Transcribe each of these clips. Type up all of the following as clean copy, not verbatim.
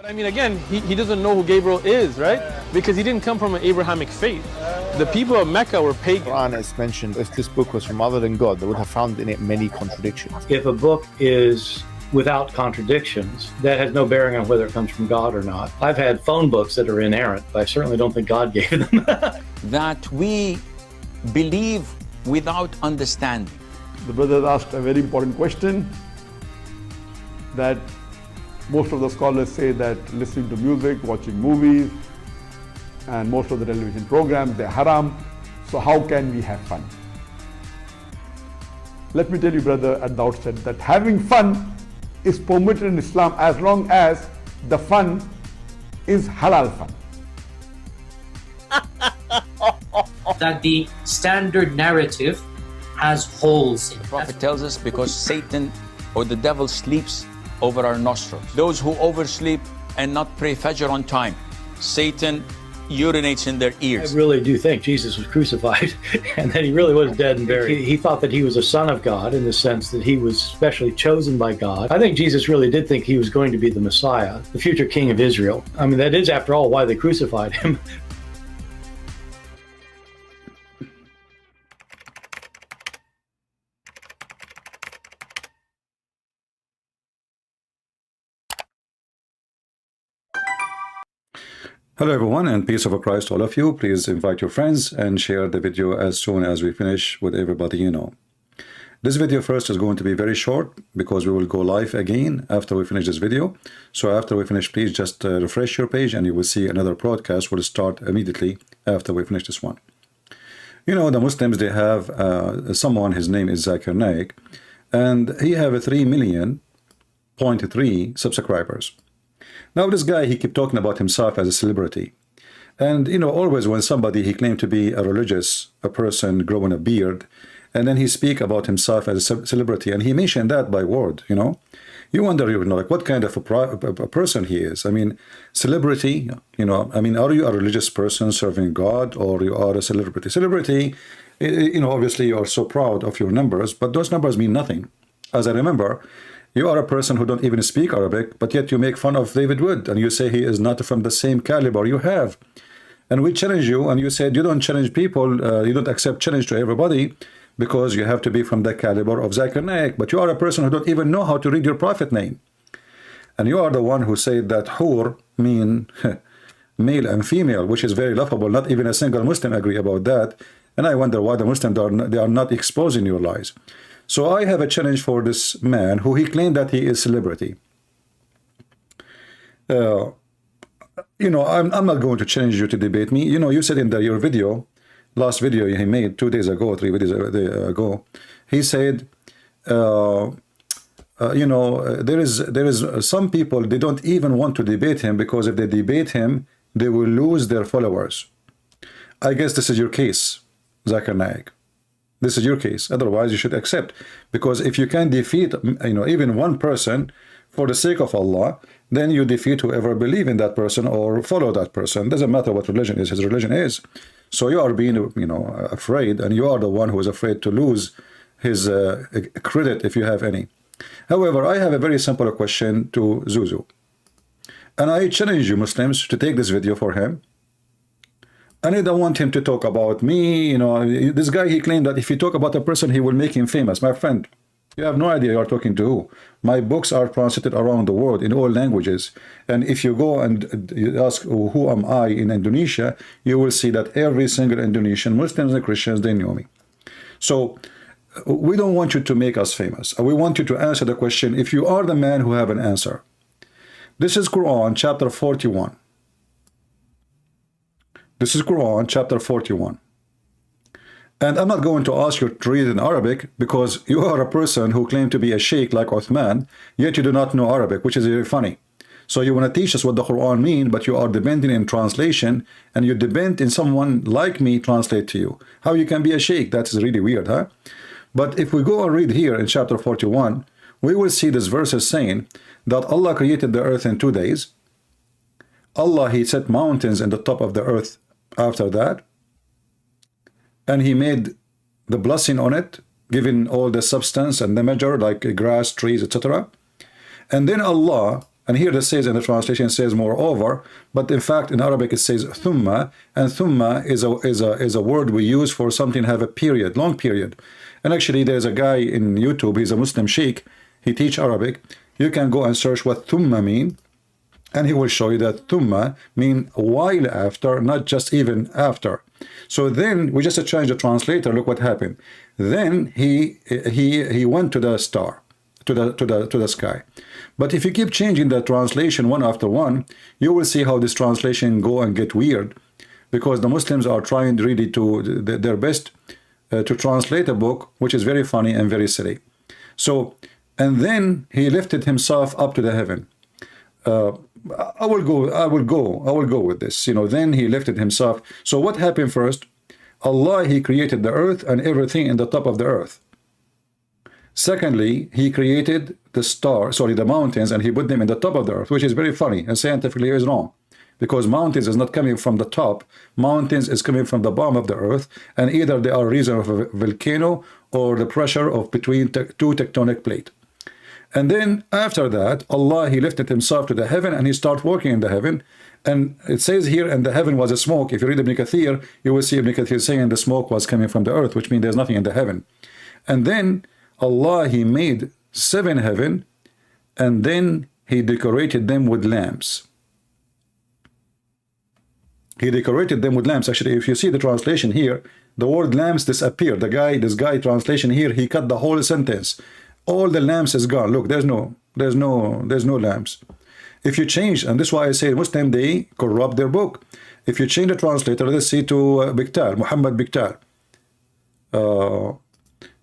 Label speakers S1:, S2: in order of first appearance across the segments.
S1: I mean, again, he doesn't know who Gabriel is, right? Because he didn't come from an Abrahamic faith. The people of Mecca were pagan.
S2: The Quran is mentioned, if this book was from other than God, they would have found in it many contradictions.
S3: If a book is without contradictions, that has no bearing on whether it comes from God or not. I've had phone books that are inerrant, but I certainly don't think God gave them.
S4: That we believe without understanding.
S5: The brother asked a very important question, that most of the scholars say that listening to music, watching movies, and most of the television programs, they're haram. So how can we have fun? Let me tell you, brother, at the outset, that having fun is permitted in Islam as long as the fun is halal fun.
S6: That the standard narrative has holes in it.
S4: The Prophet tells us because Satan or the devil sleeps over our nostrils. Those who oversleep and not pray Fajr on time, Satan urinates in their ears.
S3: I really do think Jesus was crucified and that he really was dead and buried. He thought that he was a son of God in the sense that he was specially chosen by God. I think Jesus really did think he was going to be the Messiah, the future king of Israel. I mean, that is, after all, why they crucified him.
S7: Hello everyone, and peace of Christ to all of you. Please invite your friends and share the video as soon as we finish with everybody you know. This video first is going to be very short because we will go live again after we finish this video. So after we finish, please just refresh your page and you will see another broadcast will start immediately after we finish this one. You know, the Muslims, they have someone, his name is Zakir Naik, and he have a 3.3 subscribers. Now this guy, he kept talking about himself as a celebrity. And, you know, always when somebody, he claimed to be a religious, a person growing a beard, and then he speak about himself as a celebrity, and he mentioned that by word, you know. You wonder, you know, like what kind of a person he is. I mean, celebrity, you know, I mean, are you a religious person serving God, or you are a celebrity? Celebrity, you know, obviously you are so proud of your numbers, but those numbers mean nothing. As I remember, you are a person who don't even speak Arabic, but yet you make fun of David Wood, and you say he is not from the same caliber you have. And we challenge you, and you said you don't challenge people, you don't accept challenge to everybody, because you have to be from the caliber of Zakir Naik. But you are a person who don't even know how to read your prophet name. And you are the one who said that hur mean male and female, which is very laughable. Not even a single Muslim agree about that. And I wonder why the Muslims they are not exposing your lies. So I have a challenge for this man who he claimed that he is celebrity. You know, I'm not going to challenge you to debate me. You know, you said in your video, last video he made 2 days ago, 3 videos ago, he said, you know, there is some people, they don't even want to debate him because if they debate him, they will lose their followers. I guess this is your case, Zakir Naik. This is your case. Otherwise, you should accept. Because if you can defeat, you know, even one person for the sake of Allah, then you defeat whoever believe in that person or follow that person. Doesn't matter what religion is. His religion is. So you are being, you know, afraid, and you are the one who is afraid to lose his credit if you have any. However, I have a very simple question to Zuzu. And I challenge you Muslims to take this video for him. And I don't want him to talk about me, you know. This guy, he claimed that if you talk about a person, he will make him famous. My friend, you have no idea you are talking to who. My books are translated around the world in all languages. And if you go and you ask who am I in Indonesia, you will see that every single Indonesian, Muslims and Christians, they know me. So we don't want you to make us famous. We want you to answer the question if you are the man who have an answer. This is Quran chapter 41. This is Quran chapter 41. And I'm not going to ask you to read in Arabic because you are a person who claimed to be a sheikh like Uthman, yet you do not know Arabic, which is very funny. So you want to teach us what the Quran means, but you are depending in translation, and you depend in someone like me translate to you. How you can be a sheikh? That is really weird, huh? But if we go and read here in chapter 41, we will see this verse is saying that Allah created the earth in 2 days. Allah, he set mountains in the top of the earth after that, and he made the blessing on it, giving all the substance and the measure like grass, trees, etc. And then Allah And here it says in the translation, it says moreover, but in fact in Arabic it says thumma, and thumma is a word we use for something have a period, long period. And actually there's a guy in YouTube, he's a Muslim sheikh, he teach Arabic. You can go and search what thumma mean, and he will show you that thumma mean a while after, not just even after. So then we just change the translator. Look what happened. Then he went to the star, to the sky. But if you keep changing the translation one after one, you will see how this translation go and get weird, because the Muslims are trying really to their best to translate a book which is very funny and very silly. So, and then he lifted himself up to the heaven. I will go with this. You know, then he lifted himself. So what happened first? Allah, he created the earth and everything in the top of the earth. Secondly, he created the mountains, and he put them in the top of the earth, which is very funny and scientifically is wrong, because mountains is not coming from the top. Mountains is coming from the bottom of the earth, and either they are a reason of a volcano or the pressure of between two tectonic plates. And then after that, Allah, he lifted himself to the heaven and he started working in the heaven. And it says here, and the heaven was a smoke. If you read Ibn Kathir, you will see Ibn Kathir saying the smoke was coming from the earth, which means there's nothing in the heaven. And then Allah, he made 7 heaven, and then he decorated them with lamps. He decorated them with lamps. Actually, if you see the translation here, the word lamps disappeared. This guy translation here, he cut the whole sentence. All the lamps is gone. Look, there's no lamps. If you change, and this is why I say Muslim, they corrupt their book. If you change the translator, let's see to Biktal, Mohammed Biktal.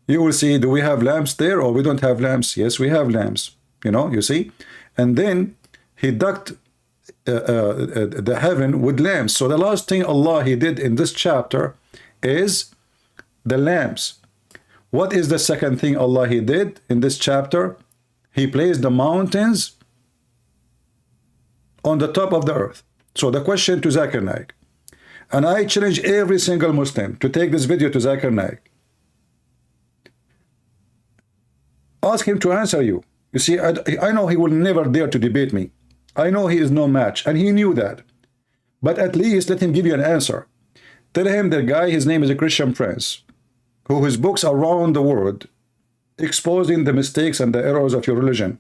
S7: You will see, do we have lamps there or we don't have lamps? Yes, we have lamps. You know, you see? And then he ducked the heaven with lamps. So the last thing Allah, he did in this chapter is the lamps. What is the second thing Allah, he did in this chapter? He placed the mountains on the top of the earth. So the question to Zakir Naik, and I challenge every single Muslim to take this video to Zakir Naik. Ask him to answer you. You see, I know he will never dare to debate me. I know he is no match, and he knew that. But at least let him give you an answer. Tell him the guy, his name is a Christian Prince, who his books around the world exposing the mistakes and the errors of your religion.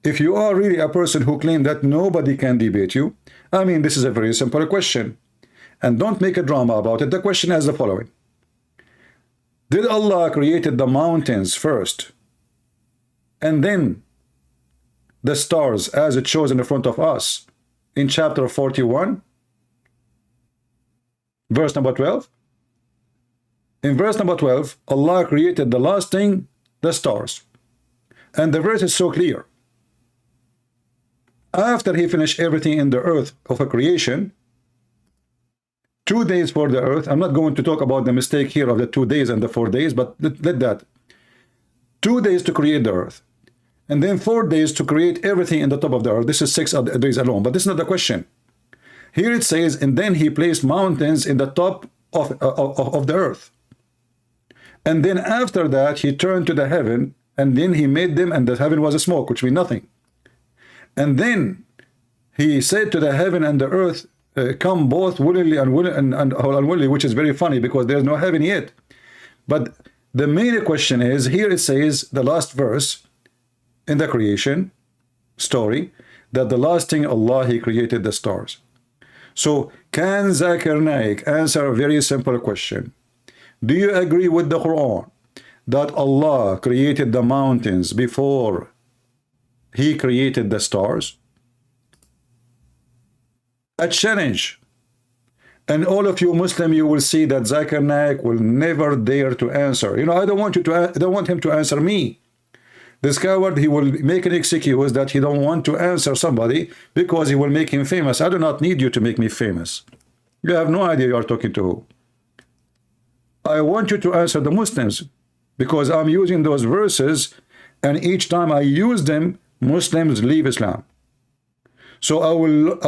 S7: If you are really a person who claims that nobody can debate you, I mean, this is a very simple question. And don't make a drama about it. The question is the following. Did Allah created the mountains first, and then the stars as it shows in the front of us in chapter 41, verse number 12? In verse number 12, Allah created the last thing, the stars. And the verse is so clear. After he finished everything in the earth of a creation, 2 days for the earth. I'm not going to talk about the mistake here of the 2 days and the 4 days, but let that. 2 days to create the earth. And then 4 days to create everything in the top of the earth. This is 6 days alone, but this is not the question. Here it says, and then he placed mountains in the top of the earth. And then after that, he turned to the heaven, and then he made them, and the heaven was a smoke, which means nothing. And then he said to the heaven and the earth, come both willingly and unwillingly, which is very funny because there's no heaven yet. But the main question is, here it says, the last verse in the creation story, that the last thing Allah, he created the stars. So can Zakir Naik answer a very simple question? Do you agree with the Quran that Allah created the mountains before he created the stars? A challenge. And all of you Muslim, you will see that Zakir Naik will never dare to answer. You know, I don't want him to answer me. This coward, he will make an excuse that he don't want to answer somebody because he will make him famous. I do not need you to make me famous. You have no idea you are talking to who. I want you to answer the Muslims because I'm using those verses, and each time I use them, Muslims leave Islam. So I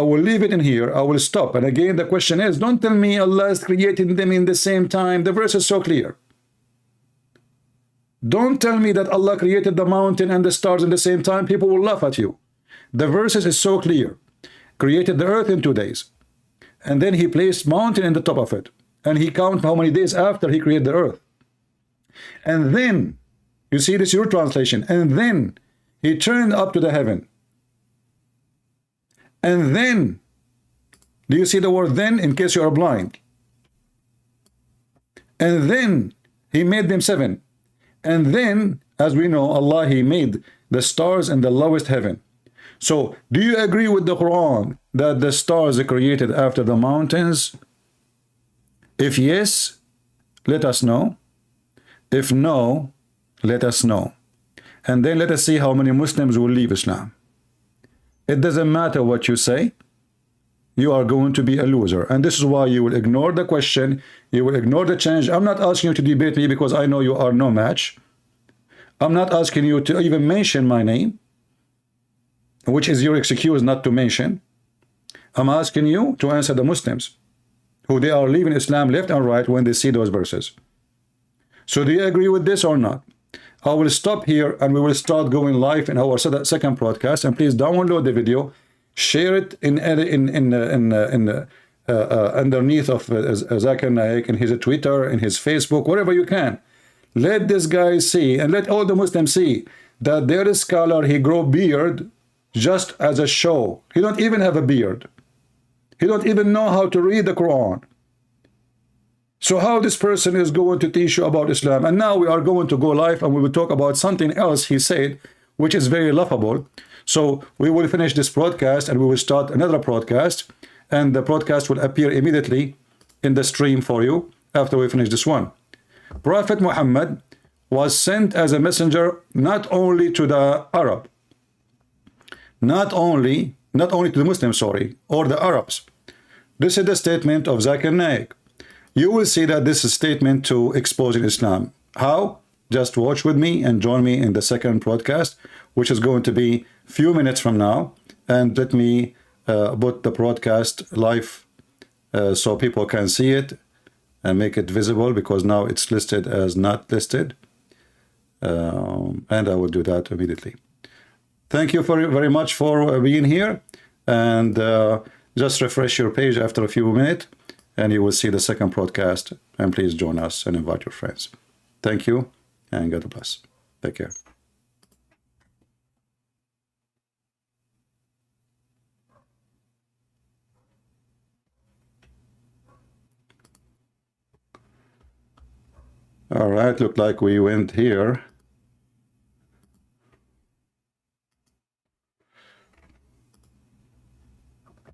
S7: will leave it in here. I will stop. And again, the question is, don't tell me Allah is creating them in the same time. The verse is so clear. Don't tell me that Allah created the mountain and the stars in the same time. People will laugh at you. The verses is so clear. Created the earth in 2 days. And then he placed mountain in the top of it. And he count how many days after he created the earth. And then, you see this, your translation, and then he turned up to the heaven. And then, do you see the word then, in case you are blind? And then he made them 7. And then, as we know, Allah, he made the stars in the lowest heaven. So, do you agree with the Quran that the stars are created after the mountains? If yes, let us know. If no, let us know. And then let us see how many Muslims will leave Islam. It doesn't matter what you say. You are going to be a loser. And this is why you will ignore the question. You will ignore the challenge. I'm not asking you to debate me because I know you are no match. I'm not asking you to even mention my name, which is your excuse not to mention. I'm asking you to answer the Muslims who they are leaving Islam left and right when they see those verses. So do you agree with this or not? I will stop here and we will start going live in our second broadcast. And please download the video, share it underneath of Zakir Naik in his Twitter, in his Facebook, wherever you can. Let this guy see, and let all the Muslims see, that there is scholar, he grow beard just as a show. He don't even have a beard. He don't even know how to read the Quran. So how this person is going to teach you about Islam? And now we are going to go live and we will talk about something else he said, which is very laughable. So we will finish this broadcast and we will start another broadcast, and the broadcast will appear immediately in the stream for you after we finish this one. Prophet Muhammad was sent as a messenger not only to the Arab, not only to the Muslims, sorry, or the Arabs. This is the statement of Zakir Naik. You will see that this is a statement to exposing Islam. How? Just watch with me and join me in the second broadcast, which is going to be a few minutes from now. And let me put the broadcast live so people can see it and make it visible, because now it's listed as not listed. And I will do that immediately. Thank you very much for being here. And just refresh your page after a few minutes, and you will see the second broadcast. And please join us and invite your friends. Thank you, and God bless. Take care. All right, look like we went here.